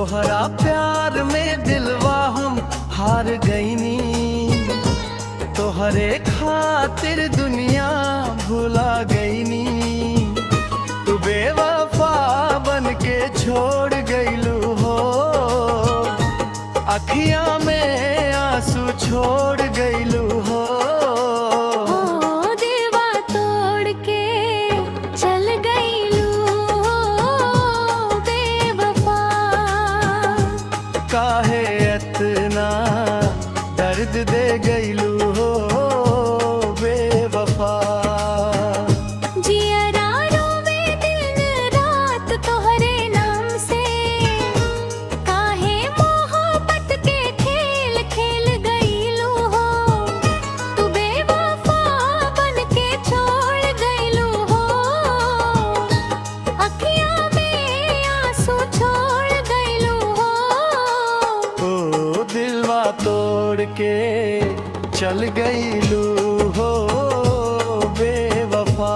तोहरा प्यार में दिलवा हम हार गईनी, तोहरे खातिर दुनिया भुला गईनी। तू बेवफा बन के छोड़ गईलू हो, अखियां में आंसू छोड़ गईलू हो। दिलवा तोड़ के चल गईलू हो बेवफा। काहे इतना दर्द दे गईलू हो बेवफा। जियरा रोवे दिन रात तोहरे नाम से, काहे मोहब्बत के खेल खेल गईलू हो। तू बेवफा बन के छोड़ गईलू हो, अखियां में आंसू छोड़ गईलू हो। ओ दिलवा तोड़ के चल गईलू हो बेवफा।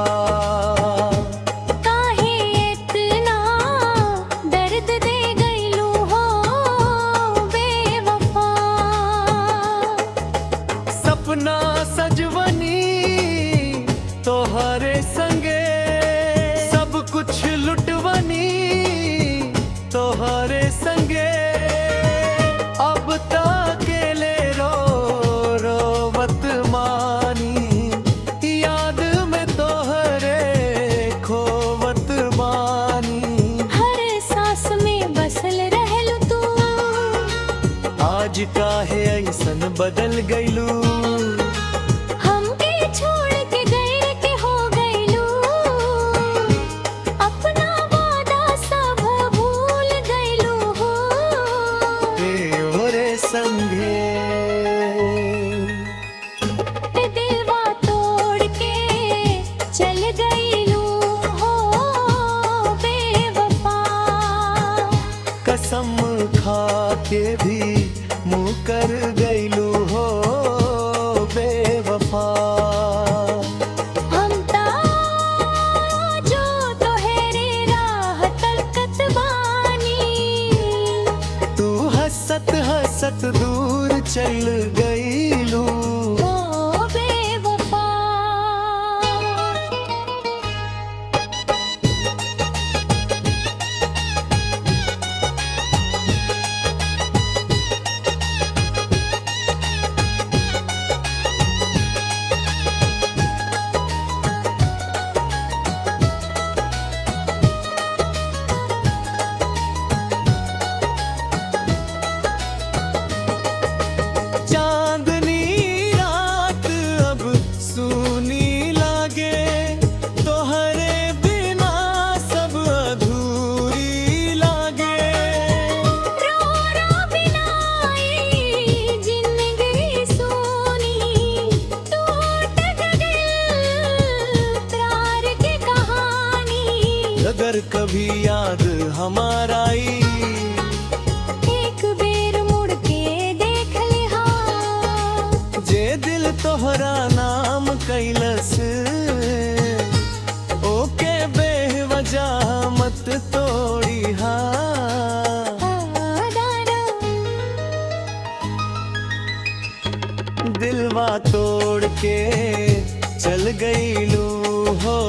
काहे इतना दर्द दे गईलू हो बेवफा। सपना सजवनी तोहरे संगे, सब कुछ लुटवनी तोहरे संगे। अब ताकेले रो रोवत मानी, याद में तोहरे खोवत मानी। हर सांस में बसल रहलू तू, आज काहे ऐसन बदल गईलू। हमके छोड़ के गए के हो गईलू, अपना वादा सब भूल गईलू हो। ओरे संगे दिलवा तोड़ के चल गईलू हो बेवफा। कसम खा के भी मुँह कर गईलू हो बेवफा। हम ता जो तोहरे राह तलकत बानी, तू हंसत हंसत दूर चल गईलू। ओ बेवफा। चांदनी रात अब सूनी लागे, तोहरे बिना सब अधूरी लागे। रो रो बिनाई जिंदगी सोनी, टूट गई प्यार की कहानी। अगर कभी याद हमारा आई, एक बेर मुड़ के देख लिहा, जे दिल तोहरा नाम कैलस, ओके बेवजह मत तोड़ी हा। दिलवा तोड़ के चल गईलू हो